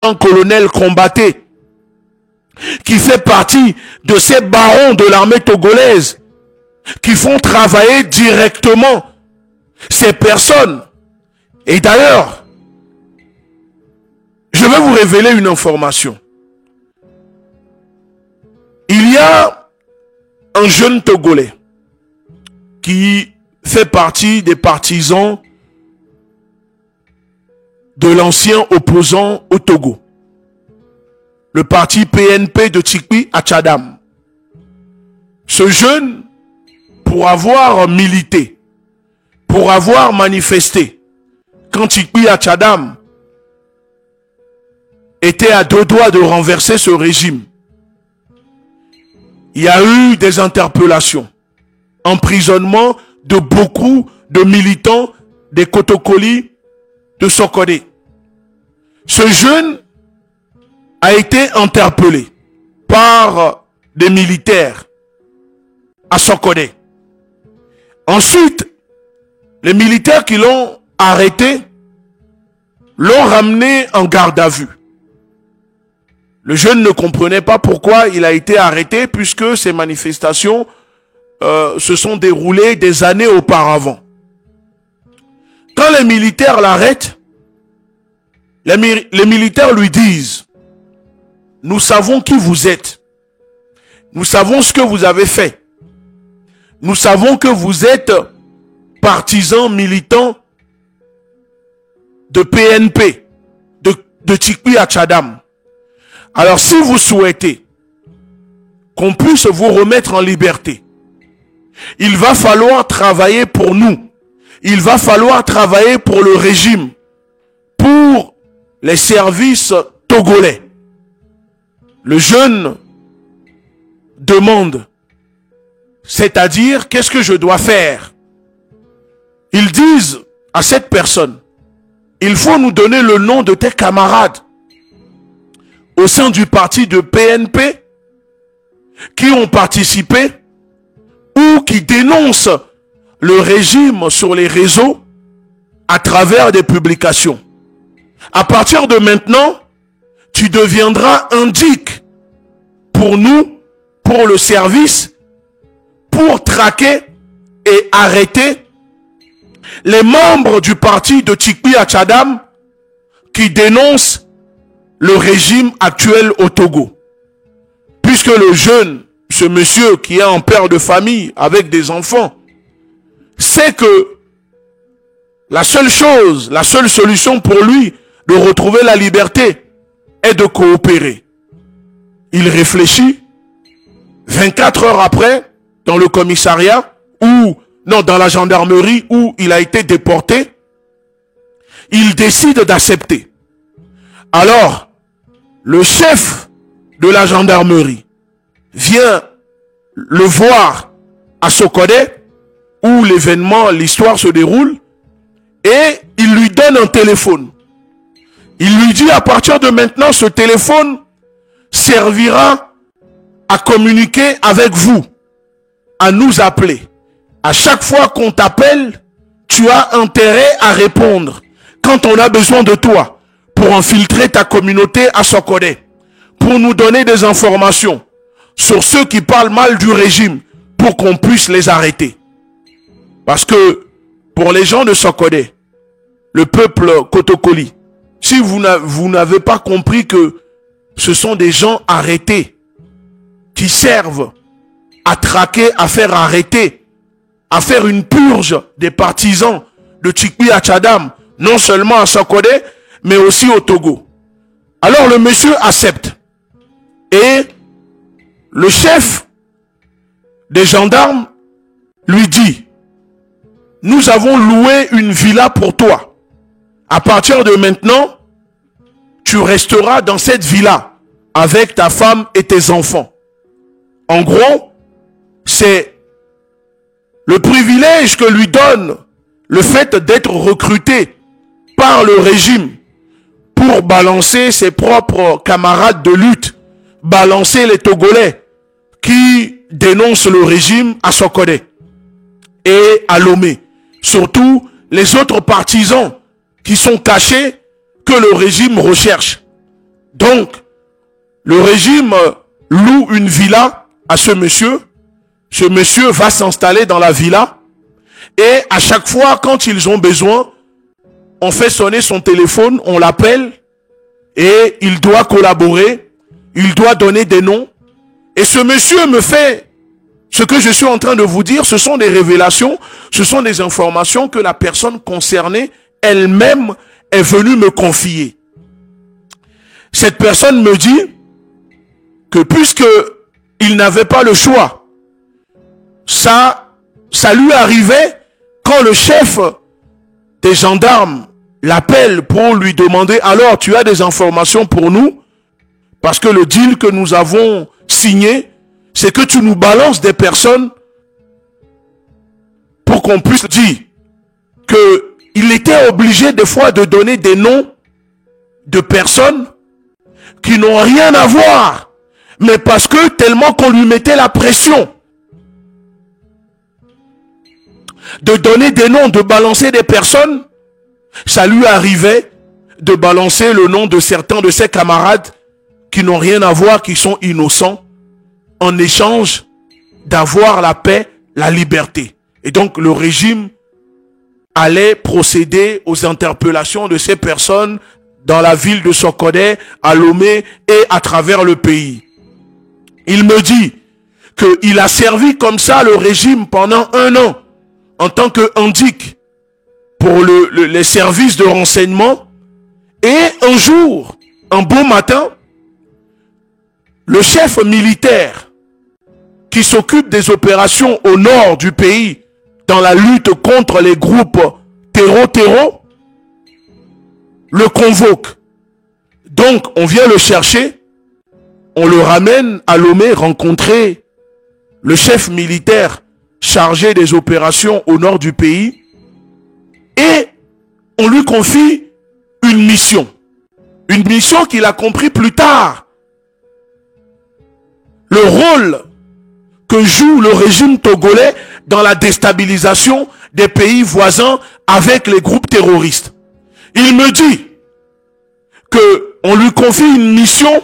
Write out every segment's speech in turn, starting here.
un colonel combattait, qui fait partie de ces barons de l'armée togolaise, qui font travailler directement ces personnes. Et d'ailleurs, je vais vous révéler une information. Il y a un jeune Togolais qui fait partie des partisans de l'ancien opposant au Togo, le parti PNP de Tchikwi Atchadam. Ce jeune, pour avoir milité, pour avoir manifesté, quand Tchikwi Atchadam était à deux doigts de renverser ce régime, il y a eu des interpellations, emprisonnement de beaucoup de militants des Kotokoli de Sokodé. Ce jeune a été interpellé par des militaires à Sokodé. Ensuite, les militaires qui l'ont arrêté l'ont ramené en garde à vue. Le jeune ne comprenait pas pourquoi il a été arrêté puisque ces manifestations se sont déroulées des années auparavant. Quand les militaires l'arrêtent, les militaires lui disent: nous savons qui vous êtes. Nous savons ce que vous avez fait. Nous savons que vous êtes partisan militant de PNP, de Tchikwi Atchadam. Alors si vous souhaitez qu'on puisse vous remettre en liberté, il va falloir travailler pour nous. Il va falloir travailler pour le régime, pour les services togolais. Le jeune demande, c'est-à-dire, qu'est-ce que je dois faire? Ils disent à cette personne: il faut nous donner le nom de tes camarades au sein du parti de PNP qui ont participé ou qui dénoncent le régime sur les réseaux à travers des publications. À partir de maintenant, tu deviendras indique pour nous, pour le service, pour traquer et arrêter les membres du parti de Tchikwi Atchadam qui dénoncent le régime actuel au Togo. Puisque le jeune, ce monsieur qui est un père de famille avec des enfants, sait que la seule chose, la seule solution pour lui de retrouver la liberté est de coopérer. Il réfléchit. 24 heures après, dans le commissariat, dans la gendarmerie où il a été déporté, il décide d'accepter. Alors, le chef de la gendarmerie vient le voir à Sokodé, où l'événement, l'histoire se déroule, et il lui donne un téléphone. Il lui dit: à partir de maintenant, ce téléphone servira à communiquer avec vous, à nous appeler. À chaque fois qu'on t'appelle, tu as intérêt à répondre quand on a besoin de toi pour infiltrer ta communauté à Sokodé, pour nous donner des informations sur ceux qui parlent mal du régime, pour qu'on puisse les arrêter. Parce que pour les gens de Sokodé, le peuple Kotokoli, si vous n'avez pas compris que ce sont des gens arrêtés qui servent à traquer, à faire arrêter, à faire une purge des partisans de Tchikwi Atchadam, non seulement à Sokodé, mais aussi au Togo. Alors le monsieur accepte. Et le chef des gendarmes lui dit: nous avons loué une villa pour toi. À partir de maintenant, tu resteras dans cette villa avec ta femme et tes enfants. En gros, c'est le privilège que lui donne le fait d'être recruté par le régime pour balancer ses propres camarades de lutte, balancer les Togolais qui dénoncent le régime à Sokodé et à Lomé. Surtout les autres partisans qui sont cachés que le régime recherche. Donc, le régime loue une villa à ce monsieur. Ce monsieur va s'installer dans la villa. Et à chaque fois, quand ils ont besoin, on fait sonner son téléphone, on l'appelle. Et il doit collaborer. Il doit donner des noms. Et ce monsieur me fait ce que je suis en train de vous dire. Ce sont des révélations. Ce sont des informations que la personne concernée elle-même est venue me confier. Cette personne me dit que puisque il n'avait pas le choix, ça lui arrivait quand le chef des gendarmes l'appelle pour lui demander: alors tu as des informations pour nous? Parce que le deal que nous avons signé, c'est que tu nous balances des personnes pour qu'on puisse dire que il était obligé des fois de donner des noms de personnes qui n'ont rien à voir, mais parce que tellement qu'on lui mettait la pression de donner des noms, de balancer des personnes, ça lui arrivait de balancer le nom de certains de ses camarades qui n'ont rien à voir, qui sont innocents, en échange d'avoir la paix, la liberté. Et donc le régime allait procéder aux interpellations de ces personnes dans la ville de Sokodé, à Lomé et à travers le pays. Il me dit qu'il a servi comme ça le régime pendant 1 an en tant qu'indic pour les services de renseignement. Et un jour, un beau matin, le chef militaire qui s'occupe des opérations au nord du pays dans la lutte contre les groupes terreau le convoque. Donc on vient le chercher, on le ramène à Lomé rencontrer le chef militaire chargé des opérations au nord du pays, et on lui confie une mission qu'il a compris plus tard. Le rôle que joue le régime togolais dans la déstabilisation des pays voisins avec les groupes terroristes. Il me dit que on lui confie une mission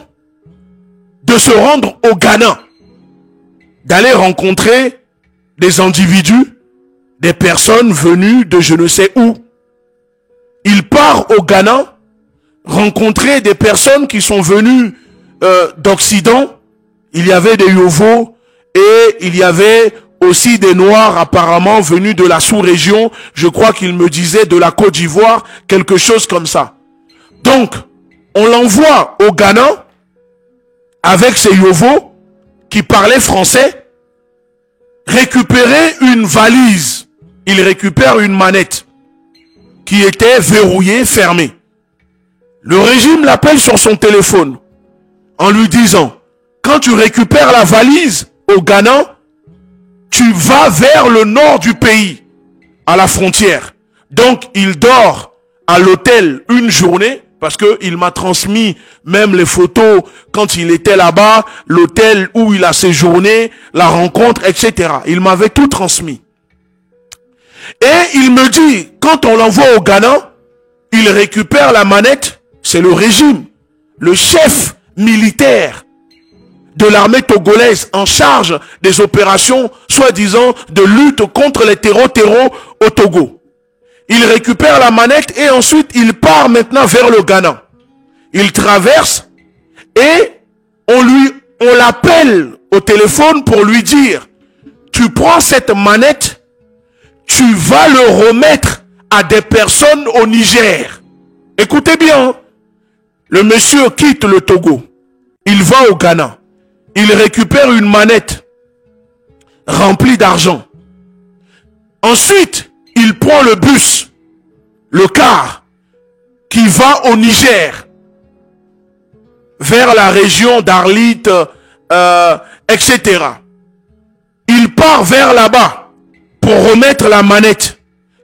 de se rendre au Ghana, d'aller rencontrer des individus, des personnes venues de je ne sais où. Il part au Ghana rencontrer des personnes qui sont venues d'Occident. Il y avait des Yovos et il y avait aussi des Noirs apparemment venus de la sous-région. Je crois qu'il me disait de la Côte d'Ivoire, quelque chose comme ça. Donc, on l'envoie au Ghana avec ces Yovos qui parlaient français, récupérer une valise. Il récupère une manette qui était verrouillée, fermée. Le régime l'appelle sur son téléphone en lui disant: quand tu récupères la valise au Ghana, tu vas vers le nord du pays, à la frontière. Donc il dort à l'hôtel une journée, parce qu'il m'a transmis même les photos quand il était là-bas, l'hôtel où il a séjourné, la rencontre, etc. Il m'avait tout transmis. Et il me dit, quand on l'envoie au Ghana, il récupère la manette, c'est le régime, le chef militaire de l'armée togolaise en charge des opérations soi-disant de lutte contre les terreaux au Togo. Il récupère la manette et ensuite il part maintenant vers le Ghana. Il traverse et on l'appelle au téléphone pour lui dire: tu prends cette manette, tu vas le remettre à des personnes au Niger. Écoutez bien, le monsieur quitte le Togo, il va au Ghana, il récupère une manette remplie d'argent. Ensuite, il prend le bus, le car, qui va au Niger, vers la région d'Arlit, etc. Il part vers là-bas pour remettre la manette.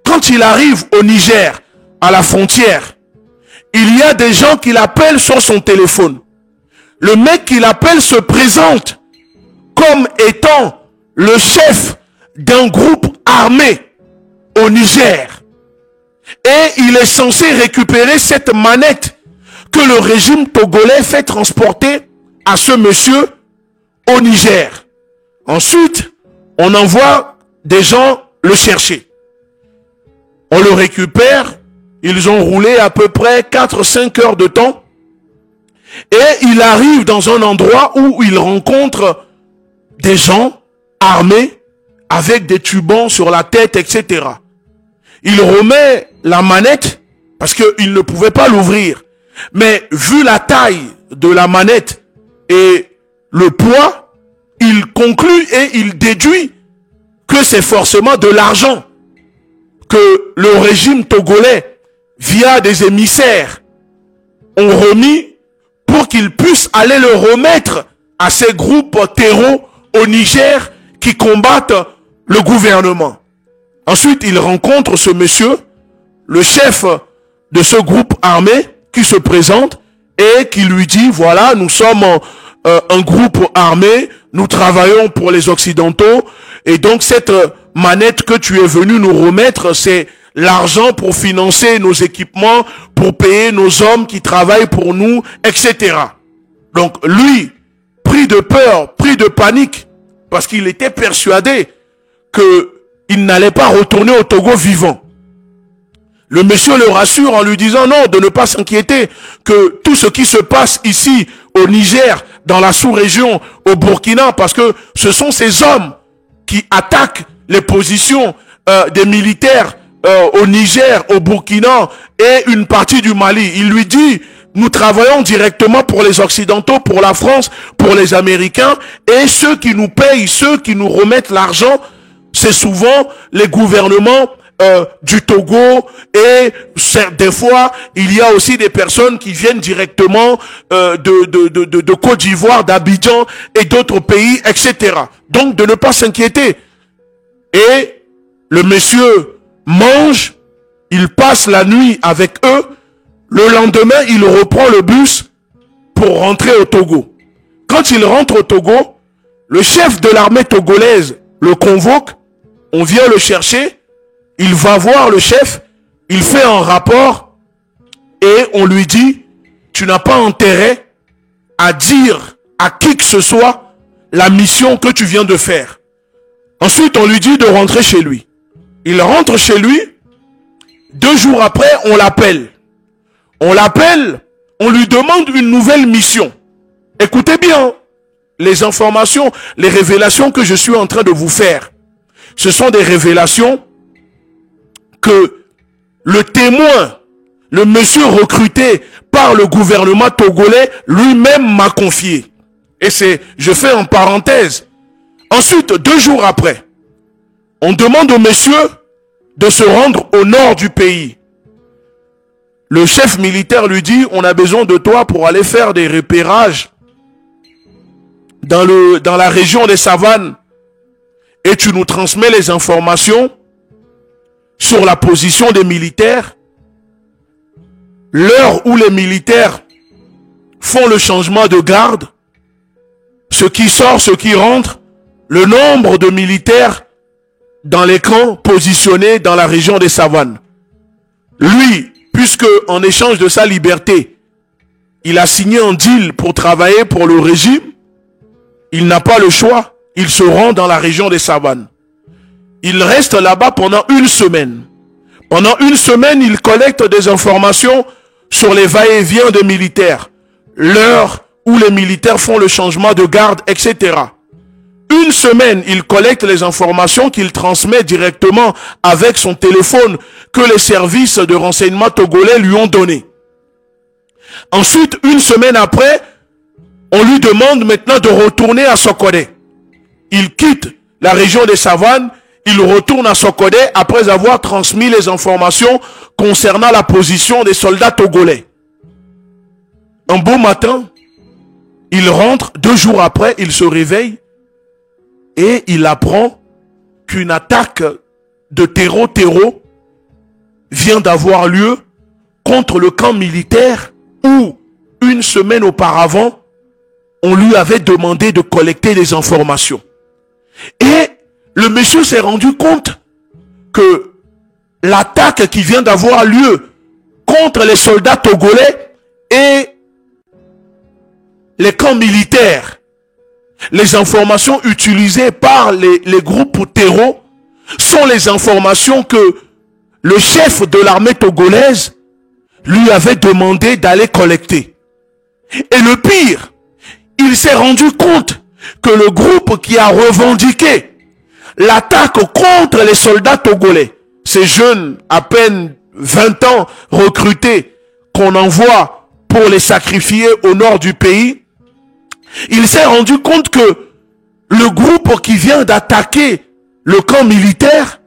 Quand il arrive au Niger, à la frontière, il y a des gens qui l'appellent sur son téléphone. Le mec qui l'appelle se présente comme étant le chef d'un groupe armé au Niger. Et il est censé récupérer cette manette que le régime togolais fait transporter à ce monsieur au Niger. Ensuite, on envoie des gens le chercher. On le récupère. Ils ont roulé à peu près 4-5 heures de temps. Et il arrive dans un endroit où il rencontre des gens armés avec des tubans sur la tête, etc. Il remet la manette parce qu'il ne pouvait pas l'ouvrir. Mais vu la taille de la manette et le poids, il conclut et il déduit que c'est forcément de l'argent que le régime togolais, via des émissaires, ont remis pour qu'ils puissent aller le remettre à ces groupes terreaux au Niger qui combattent le gouvernement. Ensuite, il rencontre ce monsieur, le chef de ce groupe armé, qui se présente et qui lui dit, voilà, nous sommes un groupe armé, nous travaillons pour les Occidentaux, et donc cette manette que tu es venu nous remettre, c'est l'argent pour financer nos équipements, pour payer nos hommes qui travaillent pour nous, etc. Donc lui, pris de peur, pris de panique, parce qu'il était persuadé qu'il n'allait pas retourner au Togo vivant. Le monsieur le rassure en lui disant non, de ne pas s'inquiéter, que tout ce qui se passe ici au Niger, dans la sous-région, au Burkina, parce que ce sont ces hommes qui attaquent les positions des militaires au Niger, au Burkina et une partie du Mali. Il lui dit, nous travaillons directement pour les Occidentaux, pour la France, pour les Américains, et ceux qui nous payent, ceux qui nous remettent l'argent, c'est souvent les gouvernements du Togo, et des fois il y a aussi des personnes qui viennent directement de Côte d'Ivoire, d'Abidjan et d'autres pays, etc. Donc de ne pas s'inquiéter. Et le monsieur mange, il passe la nuit avec eux, le lendemain il reprend le bus pour rentrer au Togo. Quand il rentre au Togo, le chef de l'armée togolaise le convoque, on vient le chercher. Il va voir le chef, il fait un rapport et on lui dit, tu n'as pas intérêt à dire à qui que ce soit la mission que tu viens de faire. Ensuite, on lui dit de rentrer chez lui. Il rentre chez lui. 2 jours après, on l'appelle. On l'appelle, on lui demande une nouvelle mission. Écoutez bien, les informations, les révélations que je suis en train de vous faire, ce sont des révélations que le témoin, le monsieur recruté par le gouvernement togolais, lui-même m'a confié. Et c'est, je fais en parenthèse. Ensuite, 2 jours après, on demande au monsieur de se rendre au nord du pays. Le chef militaire lui dit, on a besoin de toi pour aller faire des repérages dans la région des savanes. Et tu nous transmets les informations sur la position des militaires, l'heure où les militaires font le changement de garde, ce qui sort, ce qui rentre, le nombre de militaires dans les camps positionnés dans la région des savanes. Lui, puisque en échange de sa liberté, il a signé un deal pour travailler pour le régime, il n'a pas le choix, il se rend dans la région des savanes. Il reste là-bas pendant 1 semaine. Pendant 1 semaine, il collecte des informations sur les va-et-vient des militaires, l'heure où les militaires font le changement de garde, etc. 1 semaine, il collecte les informations qu'il transmet directement avec son téléphone que les services de renseignement togolais lui ont donné. Ensuite, 1 semaine après, on lui demande maintenant de retourner à Sokodé. Il quitte la région des savanes, il retourne à Sokodé après avoir transmis les informations concernant la position des soldats togolais. Un beau matin, il rentre, 2 jours après, il se réveille et il apprend qu'une attaque de terreau vient d'avoir lieu contre le camp militaire où, 1 semaine auparavant, on lui avait demandé de collecter des informations. Et le monsieur s'est rendu compte que l'attaque qui vient d'avoir lieu contre les soldats togolais est les camps militaires, les informations utilisées par les groupes terreaux sont les informations que le chef de l'armée togolaise lui avait demandé d'aller collecter. Et le pire, il s'est rendu compte que le groupe qui a revendiqué l'attaque contre les soldats togolais, ces jeunes à peine 20 ans recrutés qu'on envoie pour les sacrifier au nord du pays, il s'est rendu compte que le groupe qui vient d'attaquer le camp militaire,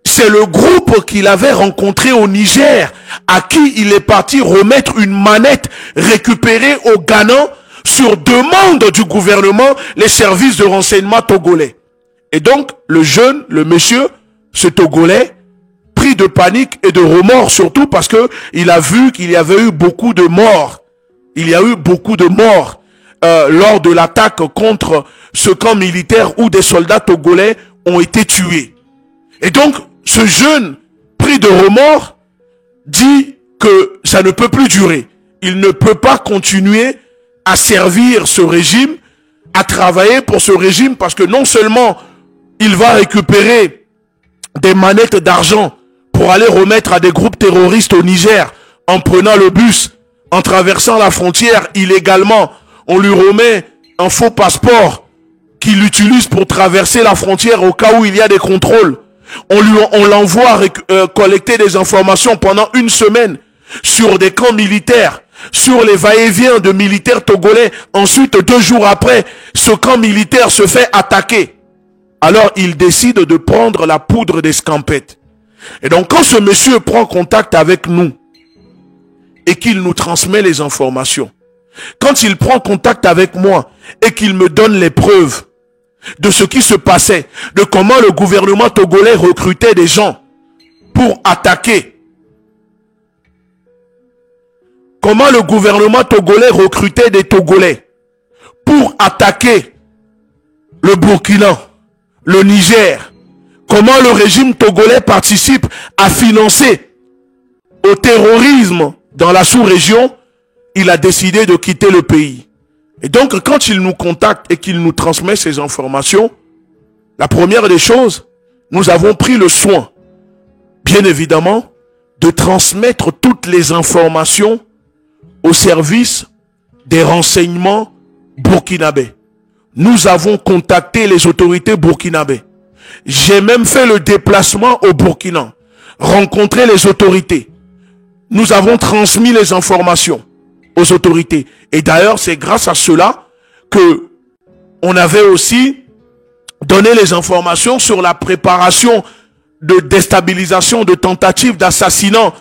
c'est le groupe qu'il avait rencontré au Niger, à qui il est parti remettre une manette récupérée au Ghana sur demande du gouvernement, les services de renseignement togolais. Et donc, le jeune, le monsieur, ce Togolais, pris de panique et de remords, surtout parce que il a vu qu'il y avait eu beaucoup de morts. Il y a eu beaucoup de morts lors de l'attaque contre ce camp militaire où des soldats togolais ont été tués. Et donc, ce jeune, pris de remords, dit que ça ne peut plus durer. Il ne peut pas continuer à servir ce régime, à travailler pour ce régime, parce que non seulement il va récupérer des manettes d'argent pour aller remettre à des groupes terroristes au Niger en prenant le bus, en traversant la frontière illégalement. On lui remet un faux passeport qu'il utilise pour traverser la frontière au cas où il y a des contrôles. On l'envoie collecter des informations pendant une semaine sur des camps militaires, sur les va-et-vient de militaires togolais. Ensuite, 2 jours après, ce camp militaire se fait attaquer. Alors, il décide de prendre la poudre d'escampette. Et donc, quand ce monsieur prend contact avec nous et qu'il nous transmet les informations, quand il prend contact avec moi et qu'il me donne les preuves de ce qui se passait, de comment le gouvernement togolais recrutait des gens pour attaquer, comment le gouvernement togolais recrutait des Togolais pour attaquer le Burkina, le Niger, comment le régime togolais participe à financer au terrorisme dans la sous-région, il a décidé de quitter le pays. Et donc, quand il nous contacte et qu'il nous transmet ces informations, la première des choses, nous avons pris le soin, bien évidemment, de transmettre toutes les informations au service des renseignements burkinabés. Nous avons contacté les autorités burkinabées. J'ai même fait le déplacement au Burkina, rencontrer les autorités. Nous avons transmis les informations aux autorités. Et d'ailleurs, c'est grâce à cela que on avait aussi donné les informations sur la préparation de déstabilisation, de tentative d'assassinat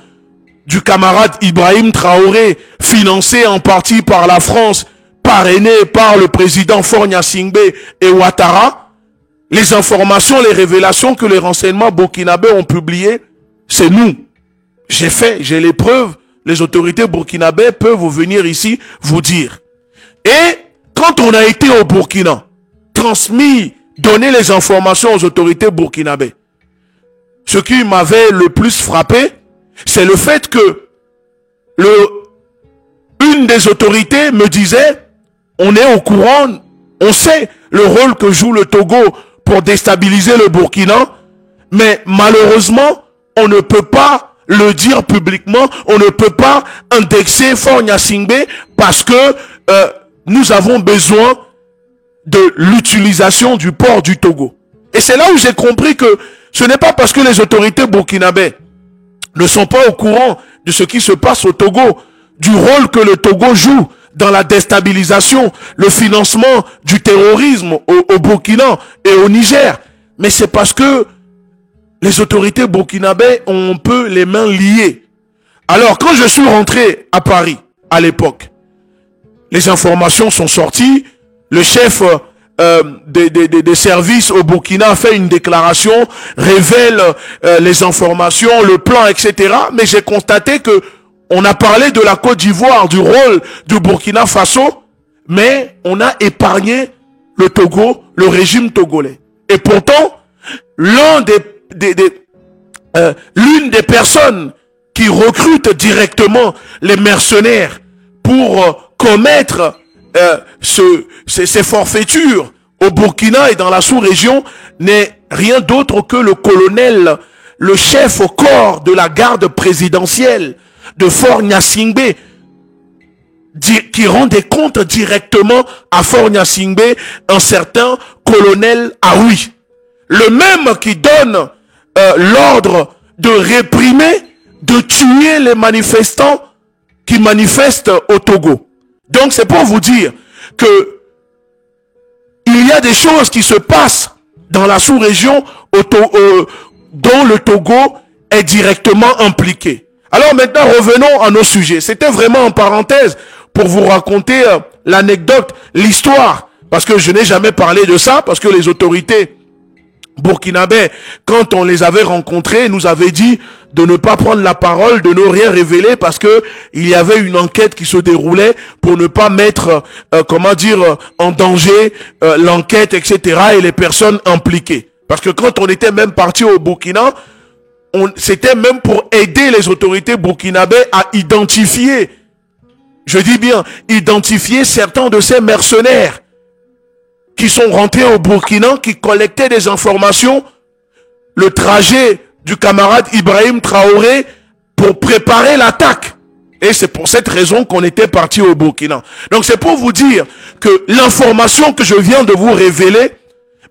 du camarade Ibrahim Traoré, financé en partie par la France, parrainé par le président Faure Gnassingbé et Ouattara. Les informations, les révélations que les renseignements burkinabés ont publiées, c'est nous. J'ai les preuves. Les autorités burkinabées peuvent venir ici vous dire. Et quand on a été au Burkina, transmis, donné les informations aux autorités burkinabées, ce qui m'avait le plus frappé, c'est le fait que une des autorités me disait, on est au courant, on sait le rôle que joue le Togo pour déstabiliser le Burkina, mais malheureusement, on ne peut pas le dire publiquement, on ne peut pas indexer Faure Gnassingbé parce que nous avons besoin de l'utilisation du port du Togo. Et c'est là où j'ai compris que ce n'est pas parce que les autorités burkinabées ne sont pas au courant de ce qui se passe au Togo, du rôle que le Togo joue dans la déstabilisation, le financement du terrorisme au Burkina et au Niger. Mais c'est parce que les autorités burkinabées ont un peu les mains liées. Alors, quand je suis rentré à Paris, à l'époque, les informations sont sorties. Le chef des services au Burkina fait une déclaration, révèle les informations, le plan, etc. Mais j'ai constaté que on a parlé de la Côte d'Ivoire, du rôle du Burkina Faso, mais on a épargné le Togo, le régime togolais. Et pourtant, l'une des personnes qui recrute directement les mercenaires pour commettre ces forfaitures au Burkina et dans la sous-région n'est rien d'autre que le colonel, le chef au corps de la garde présidentielle de Fort Gnassingbé, qui rend des comptes directement à Fort Gnassingbé, un certain colonel Aoui. Le même qui donne l'ordre de réprimer, de tuer les manifestants qui manifestent au Togo. Donc c'est pour vous dire que il y a des choses qui se passent dans la sous-région dont le Togo est directement impliqué. Alors maintenant, revenons à nos sujets. C'était vraiment en parenthèse pour vous raconter l'anecdote, l'histoire. Parce que je n'ai jamais parlé de ça, parce que les autorités burkinabés, quand on les avait rencontrés, nous avaient dit de ne pas prendre la parole, de ne rien révéler, parce que il y avait une enquête qui se déroulait pour ne pas mettre, en danger l'enquête, etc. et les personnes impliquées. Parce que quand on était même parti au Burkina, c'était même pour aider les autorités burkinabées à identifier, je dis bien, identifier certains de ces mercenaires qui sont rentrés au Burkina, qui collectaient des informations, le trajet du camarade Ibrahim Traoré pour préparer l'attaque. Et c'est pour cette raison qu'on était parti au Burkina. Donc c'est pour vous dire que l'information que je viens de vous révéler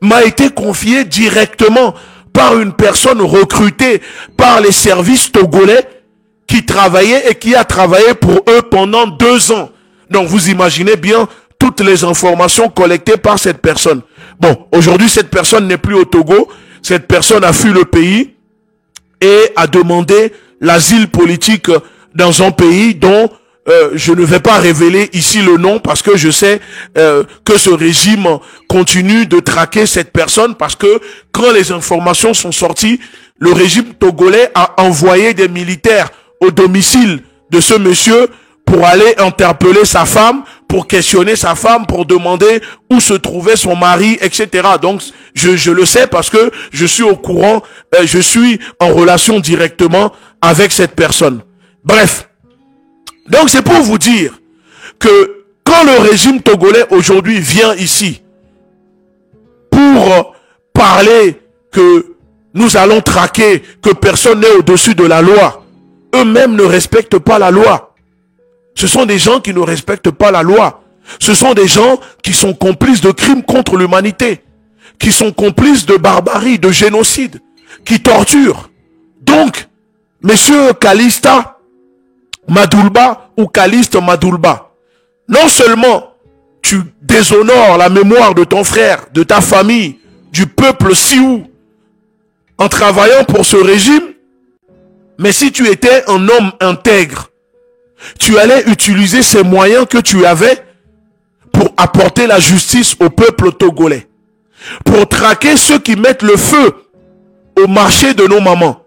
m'a été confiée directement par une personne recrutée par les services togolais qui travaillait et qui a travaillé pour eux pendant 2 ans. Donc vous imaginez bien toutes les informations collectées par cette personne. Bon, aujourd'hui cette personne n'est plus au Togo. Cette personne a fui le pays et a demandé l'asile politique dans un pays dont je ne vais pas révéler ici le nom, parce que je sais que ce régime continue de traquer cette personne, parce que quand les informations sont sorties, le régime togolais a envoyé des militaires au domicile de ce monsieur pour aller interpeller sa femme, pour questionner sa femme, pour demander où se trouvait son mari, etc. Donc, je le sais parce que je suis au courant, je suis en relation directement avec cette personne. Bref. Donc, c'est pour vous dire que quand le régime togolais aujourd'hui vient ici pour parler que nous allons traquer, que personne n'est au-dessus de la loi, eux-mêmes ne respectent pas la loi. Ce sont des gens qui ne respectent pas la loi. Ce sont des gens qui sont complices de crimes contre l'humanité, qui sont complices de barbarie, de génocide, qui torturent. Donc, messieurs Kalista Madoulba ou Kaliste Madoulba, non seulement tu déshonores la mémoire de ton frère, de ta famille, du peuple sioux, en travaillant pour ce régime, mais si tu étais un homme intègre, tu allais utiliser ces moyens que tu avais pour apporter la justice au peuple togolais, pour traquer ceux qui mettent le feu au marché de nos mamans,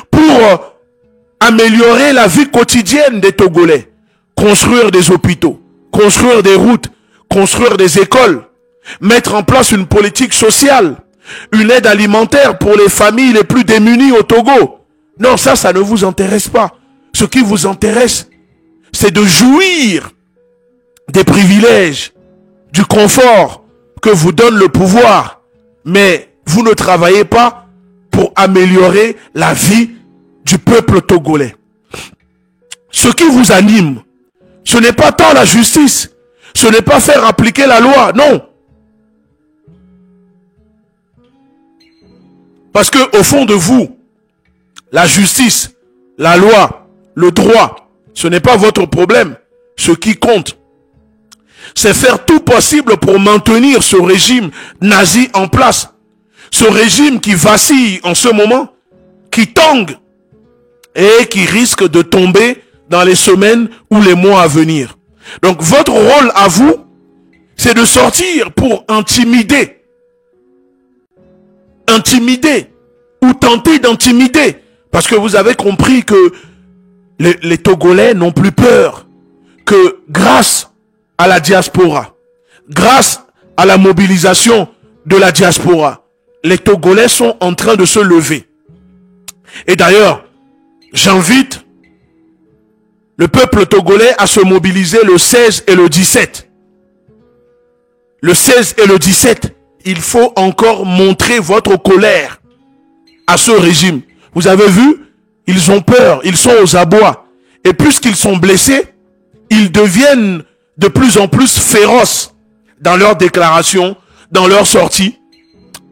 pour améliorer la vie quotidienne des Togolais, construire des hôpitaux, construire des routes, construire des écoles, mettre en place une politique sociale, une aide alimentaire pour les familles les plus démunies au Togo. Non, ça ne vous intéresse pas. Ce qui vous intéresse, c'est de jouir des privilèges, du confort que vous donne le pouvoir. Mais vous ne travaillez pas pour améliorer la vie du peuple togolais. Ce qui vous anime, ce n'est pas tant la justice, ce n'est pas faire appliquer la loi, non. Parce que au fond de vous, la justice, la loi, le droit, ce n'est pas votre problème. Ce qui compte, c'est faire tout possible pour maintenir ce régime nazi en place. Ce régime qui vacille en ce moment, qui tangue et qui risque de tomber dans les semaines ou les mois à venir. Donc votre rôle à vous, c'est de sortir pour intimider ou tenter d'intimider. Parce que vous avez compris que les Togolais n'ont plus peur, que grâce à la diaspora, grâce à la mobilisation de la diaspora, les Togolais sont en train de se lever. Et d'ailleurs, j'invite Le peuple togolais a se mobilisé le 16 et le 17. Le 16 et le 17, il faut encore montrer votre colère à ce régime. Vous avez vu, ils ont peur, ils sont aux abois. Et puisqu'ils sont blessés, ils deviennent de plus en plus féroces dans leurs déclarations, dans leurs sorties,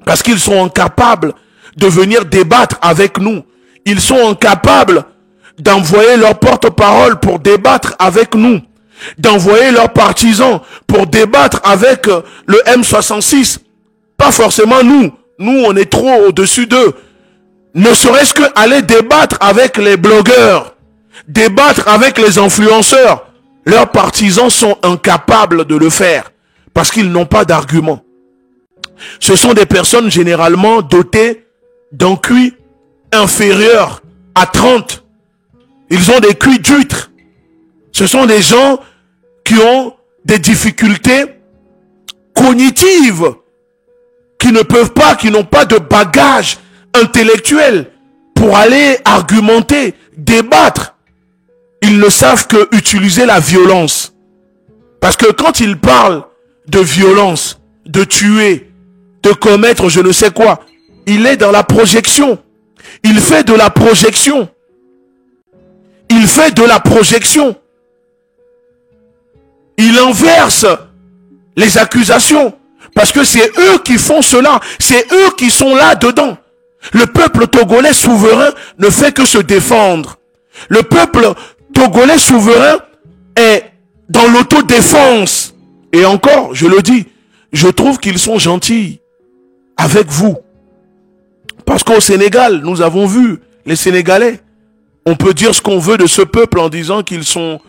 parce qu'ils sont incapables de venir débattre avec nous. Ils sont incapables d'envoyer leur porte-parole pour débattre avec nous, d'envoyer leurs partisans pour débattre avec le M66. Pas forcément nous. Nous, on est trop au-dessus d'eux. Ne serait-ce que aller débattre avec les blogueurs, débattre avec les influenceurs. Leurs partisans sont incapables de le faire parce qu'ils n'ont pas d'arguments. Ce sont des personnes généralement dotées d'un QI inférieur à 30. Ils ont des QI d'huîtres. Ce sont des gens qui ont des difficultés cognitives, qui ne peuvent pas, qui n'ont pas de bagage intellectuel pour aller argumenter, débattre. Ils ne savent que utiliser la violence. Parce que quand ils parlent de violence, de tuer, de commettre je ne sais quoi, il est dans la projection. Il fait de la projection. Il fait de la projection. Il inverse les accusations. Parce que c'est eux qui font cela. C'est eux qui sont là-dedans. Le peuple togolais souverain ne fait que se défendre. Le peuple togolais souverain est dans l'autodéfense. Et encore, je le dis, je trouve qu'ils sont gentils avec vous. Parce qu'au Sénégal, nous avons vu les Sénégalais. On peut dire ce qu'on veut de ce peuple en disant qu'ils sont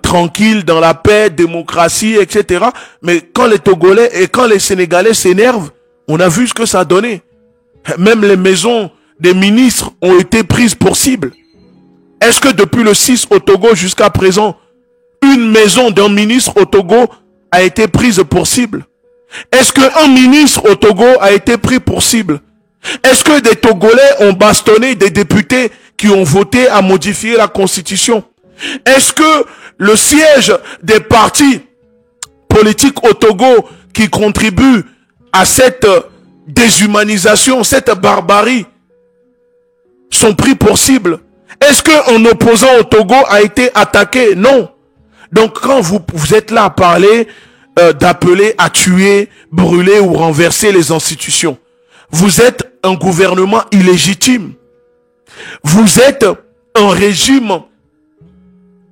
tranquilles, dans la paix, démocratie, etc. Mais quand les Togolais et quand les Sénégalais s'énervent, on a vu ce que ça a donné. Même les maisons des ministres ont été prises pour cible. Est-ce que depuis le 6 au Togo jusqu'à présent, une maison d'un ministre au Togo a été prise pour cible? Est-ce qu'un ministre au Togo a été pris pour cible? Est-ce que des Togolais ont bastonné des députés qui ont voté à modifier la Constitution? Est-ce que le siège des partis politiques au Togo qui contribuent à cette déshumanisation, cette barbarie, sont pris pour cible? Est-ce qu'un opposant au Togo a été attaqué? Non. Donc quand vous êtes là à parler d'appeler à tuer, brûler ou renverser les institutions, vous êtes un gouvernement illégitime. Vous êtes un régime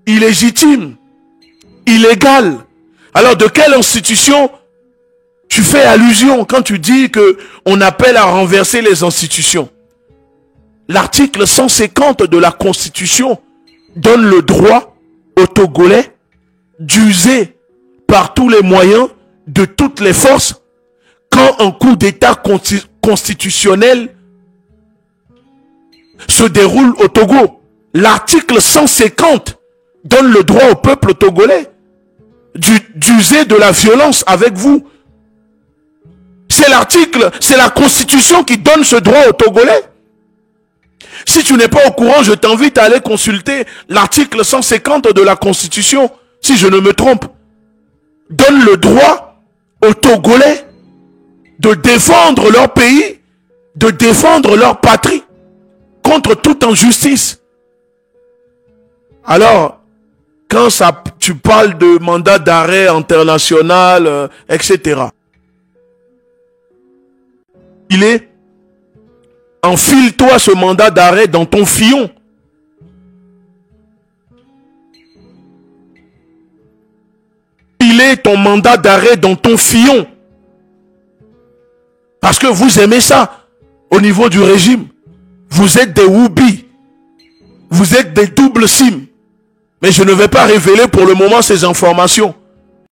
illégitime, illégal. Alors de quelle institution tu fais allusion quand tu dis que on appelle à renverser les institutions? L'article 150 de la Constitution donne le droit aux Togolais d'user par tous les moyens, de toutes les forces, quand un coup d'État constitutionnel se déroule au Togo. L'article 150 donne le droit au peuple togolais d'user de la violence avec vous. C'est l'article, c'est la Constitution qui donne ce droit aux Togolais. Si tu n'es pas au courant, je t'invite à aller consulter l'article 150 de la Constitution, si je ne me trompe. Donne le droit aux Togolais de défendre leur pays, de défendre leur patrie contre toute injustice. Alors, quand tu parles de mandat d'arrêt international, etc. Enfile-toi ce mandat d'arrêt dans ton fion. Ton mandat d'arrêt dans ton fion. Parce que vous aimez ça au niveau du régime. Vous êtes des woubis. Vous êtes des doubles sims. Mais je ne vais pas révéler pour le moment ces informations.